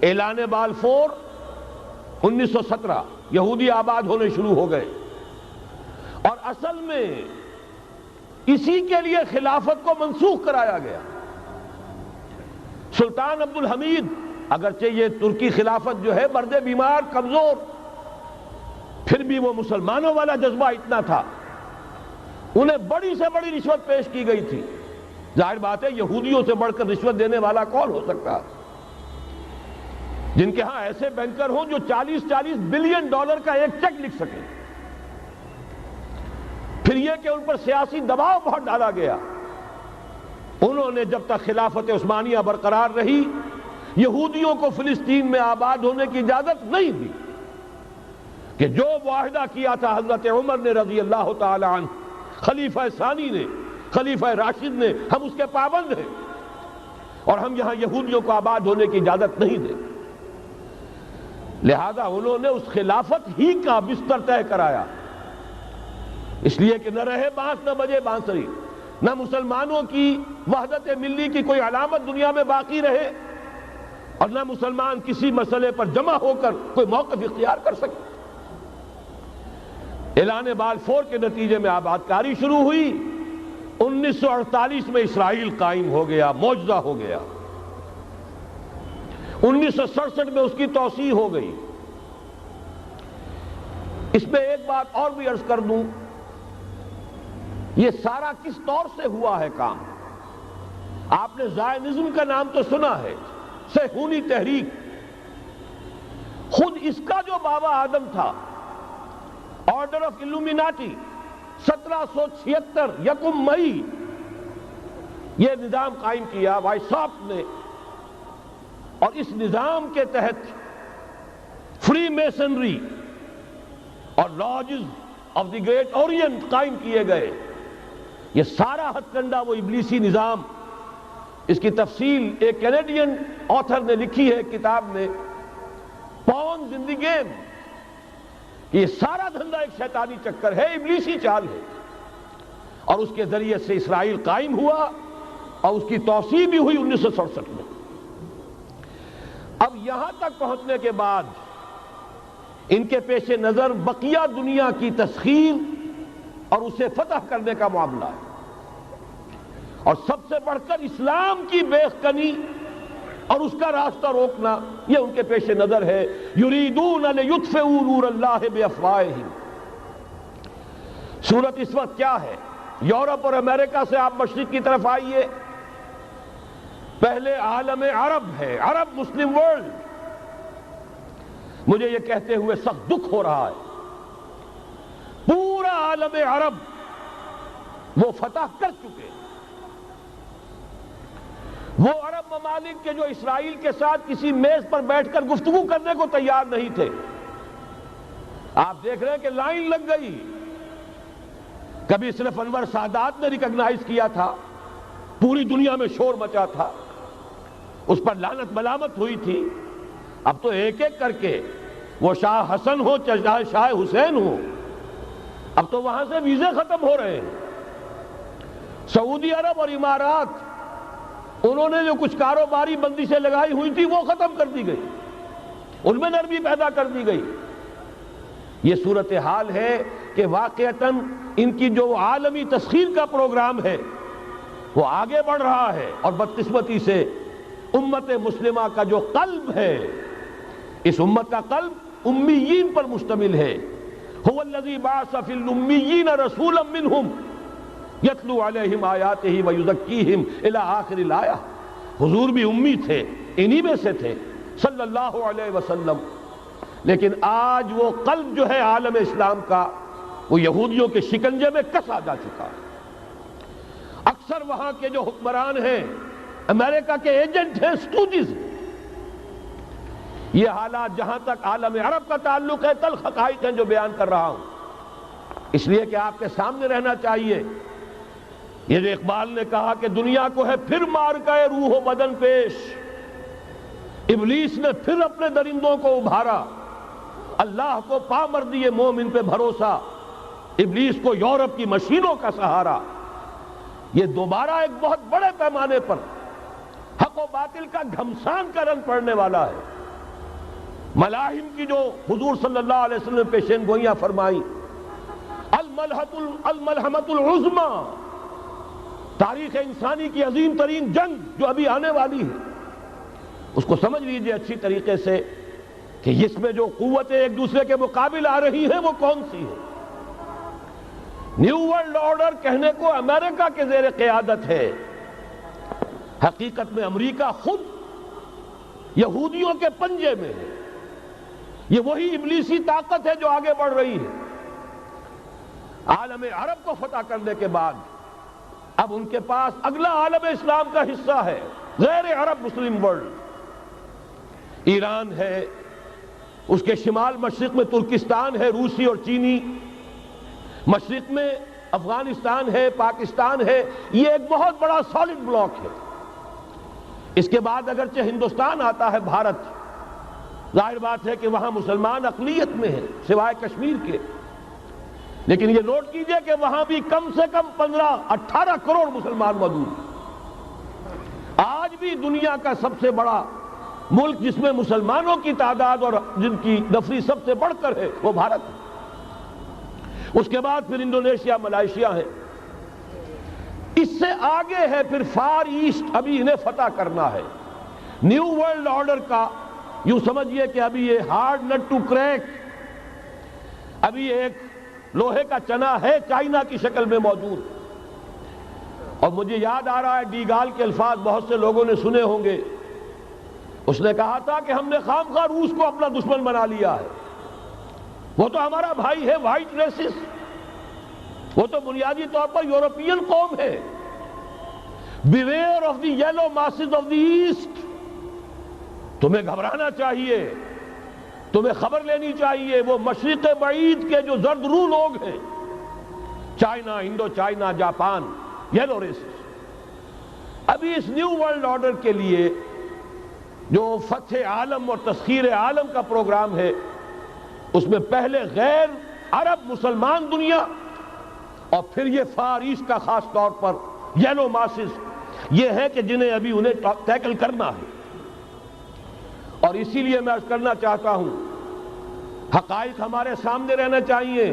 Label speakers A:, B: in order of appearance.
A: اعلان بالفور 1917 یہودی آباد ہونے شروع ہو گئے، اور اصل میں اسی کے لیے خلافت کو منسوخ کرایا گیا۔ سلطان عبد الحمید، اگرچہ یہ ترکی خلافت جو ہے مرد بیمار کمزور، پھر بھی وہ مسلمانوں والا جذبہ اتنا تھا، انہیں بڑی سے بڑی رشوت پیش کی گئی تھی۔ ظاہر بات ہے یہودیوں سے بڑھ کر رشوت دینے والا کون ہو سکتا، جن کے ہاں ایسے بینکر ہوں جو 40 بلین ڈالر کا ایک چیک لکھ سکیں۔ پھر یہ کہ ان پر سیاسی دباؤ بہت ڈالا گیا، انہوں نے جب تک خلافت عثمانیہ برقرار رہی یہودیوں کو فلسطین میں آباد ہونے کی اجازت نہیں دی، کہ جو معاہدہ کیا تھا حضرت عمر نے رضی اللہ تعالی عنہ، خلیفہ ثانی نے، خلیفہ راشد نے، ہم اس کے پابند ہیں، اور ہم یہاں یہودیوں کو آباد ہونے کی اجازت نہیں دیں۔ لہذا انہوں نے اس خلافت ہی کا بستر طے کرایا، اس لیے کہ نہ رہے بانس نہ بجے بانسری، نہ مسلمانوں کی وحدت ملی کی کوئی علامت دنیا میں باقی رہے، اور نہ مسلمان کسی مسئلے پر جمع ہو کر کوئی موقف اختیار کر سکے۔ اعلان بالفور کے نتیجے میں آباد کاری شروع ہوئی، 1948 میں اسرائیل قائم ہو گیا، معجزہ ہو گیا، 1967 میں اس کی توسیع ہو گئی۔ اس میں ایک بات اور بھی عرض کر دوں، یہ سارا کس طور سے ہوا ہے کام؟ آپ نے زائنزم کا نام تو سنا ہے، صہیونی تحریک، خود اس کا جو بابا آدم تھا، آرڈر آف الومیناٹی، 1776 یکم مئی یہ نظام قائم کیا وائساپ نے، اور اس نظام کے تحت فری میسنری اور lodges of the great Orient قائم کیے گئے۔ یہ سارا ہتھ کنڈا وہ ابلیسی نظام، اس کی تفصیل ایک کینیڈین آتھر نے لکھی ہے کتاب میں، پاونز ان دی گیم، یہ سارا دھندا ایک شیطانی چکر ہے، ابلیسی چال ہے، اور اس کے ذریعے سے اسرائیل قائم ہوا، اور اس کی توسیع بھی ہوئی 1967 میں۔ اب یہاں تک پہنچنے کے بعد ان کے پیش نظر بقیہ دنیا کی تسخیر اور اسے فتح کرنے کا معاملہ ہے، اور سب سے بڑھ کر اسلام کی بیخ-کنی اور اس کا راستہ روکنا، یہ ان کے پیش نظر ہے۔ یریدون لیطفئوا نور اللہ بافواہہم۔ صورت اس وقت کیا ہے؟ یورپ اور امریکہ سے آپ مشرق کی طرف آئیے، پہلے عالم عرب ہے، عرب مسلم ورلڈ۔ مجھے یہ کہتے ہوئے سخت دکھ ہو رہا ہے، پورا عالم عرب وہ فتح کر چکے، وہ عرب ممالک کے جو اسرائیل کے ساتھ کسی میز پر بیٹھ کر گفتگو کرنے کو تیار نہیں تھے، آپ دیکھ رہے ہیں کہ لائن لگ گئی۔ کبھی صرف انور سادات نے ریکگنائز کیا تھا، پوری دنیا میں شور مچا تھا، اس پر لعنت ملامت ہوئی تھی، اب تو ایک ایک کر کے، وہ شاہ حسن ہو چاہے شاہ حسین ہو، اب تو وہاں سے ویزے ختم ہو رہے ہیں۔ سعودی عرب اور امارات، انہوں نے جو کچھ کاروباری بندشیں لگائی ہوئی تھی وہ ختم کر دی گئی، ان میں نرمی پیدا کر دی گئی۔ یہ صورتحال ہے کہ واقعتاً ان کی جو عالمی تسخیر کا پروگرام ہے وہ آگے بڑھ رہا ہے، اور بدقسمتی سے امت مسلمہ کا جو قلب ہے، اس امت کا قلب امیین پر مشتمل ہے۔ هو الذی بعث فی الامیین رسولا منہم یتلو علیہم آیاتہ ویزکیہم الی آخر الآیہ۔ حضور بھی امی تھے، انہی میں سے تھے صلی اللہ علیہ وسلم، لیکن آج وہ قلب جو ہے عالم اسلام کا، وہ یہودیوں کے شکنجے میں کسا جا چکا ہے۔ اکثر وہاں کے جو حکمران ہیں، امریکہ کے ایجنٹ ہیں، سٹوجز۔ یہ حالات جہاں تک عالم عرب کا تعلق ہے، تلخ حقائق ہیں جو بیان کر رہا ہوں، اس لیے کہ آپ کے سامنے رہنا چاہیے۔ یہ جو اقبال نے کہا کہ دنیا کو ہے پھر مارکہ روح و بدن پیش، ابلیس نے پھر اپنے درندوں کو ابھارا، اللہ کو پامردی مومن پہ بھروسہ، ابلیس کو یورپ کی مشینوں کا سہارا۔ یہ دوبارہ ایک بہت بڑے پیمانے پر حق و باطل کا گھمسان کا رنگ پڑنے والا ہے۔ ملاحم کی جو حضور صلی اللہ علیہ وسلم نے پیشین گوئیاں فرمائی، الملحمۃ العظمیٰ، تاریخ انسانی کی عظیم ترین جنگ جو ابھی آنے والی ہے، اس کو سمجھ لیجئے اچھی طریقے سے کہ اس میں جو قوتیں ایک دوسرے کے مقابل آ رہی ہیں وہ کون سی ہے۔ نیو ورلڈ آرڈر کہنے کو امریکہ کے زیر قیادت ہے، حقیقت میں امریکہ خود یہودیوں کے پنجے میں ہے۔ یہ وہی ابلیسی طاقت ہے جو آگے بڑھ رہی ہے۔ عالم عرب کو فتح کرنے کے بعد اب ان کے پاس اگلا عالم اسلام کا حصہ ہے، غیر عرب مسلم ورلڈ۔ ایران ہے، اس کے شمال مشرق میں ترکستان ہے، روسی اور چینی، مشرق میں افغانستان ہے، پاکستان ہے۔ یہ ایک بہت بڑا سالڈ بلاک ہے۔ اس کے بعد اگرچہ ہندوستان آتا ہے، بھارت، ظاہر بات ہے کہ وہاں مسلمان اقلیت میں ہیں سوائے کشمیر کے، لیکن یہ نوٹ کیجئے کہ وہاں بھی کم سے کم 15-18 کروڑ مسلمان موجود ہیں۔ آج بھی دنیا کا سب سے بڑا ملک جس میں مسلمانوں کی تعداد اور جن کی نفری سب سے بڑھ کر ہے وہ بھارت ہے۔ اس کے بعد پھر انڈونیشیا، ملائیشیا ہے، اس سے آگے ہے پھر فار ایسٹ، ابھی انہیں فتح کرنا ہے۔ نیو ورلڈ آرڈر کا یوں سمجھئے کہ ابھی یہ ہارڈ نٹ ٹو کریک، ابھی ایک لوہے کا چنا ہے چائنا کی شکل میں موجود۔ اور مجھے یاد آ رہا ہے ڈی گال کے الفاظ بہت سے لوگوں نے سنے ہوں گے، اس نے کہا تھا کہ ہم نے خام خواہ روس کو اپنا دشمن بنا لیا ہے، وہ تو ہمارا بھائی ہے، وائٹ ریسس، وہ تو بنیادی طور پر یورپین قوم ہے۔ Beware of the yellow masses of the east, تمہیں گھبرانا چاہیے، تمہیں خبر لینی چاہیے۔ وہ مشرق بعید کے جو زرد رو لوگ ہیں، China, Indochina, Japan, yellow races, ابھی اس نیو ورلڈ آرڈر کے لیے جو فتح عالم اور تسخیر عالم کا پروگرام ہے، اس میں پہلے غیر عرب مسلمان دنیا اور پھر یہ فار ایسٹ کا خاص طور پر یلو ماسز، یہ ہے کہ جنہیں ابھی انہیں ٹیکل کرنا ہے۔ اور اسی لیے میں عرض کرنا چاہتا ہوں، حقائق ہمارے سامنے رہنا چاہیے۔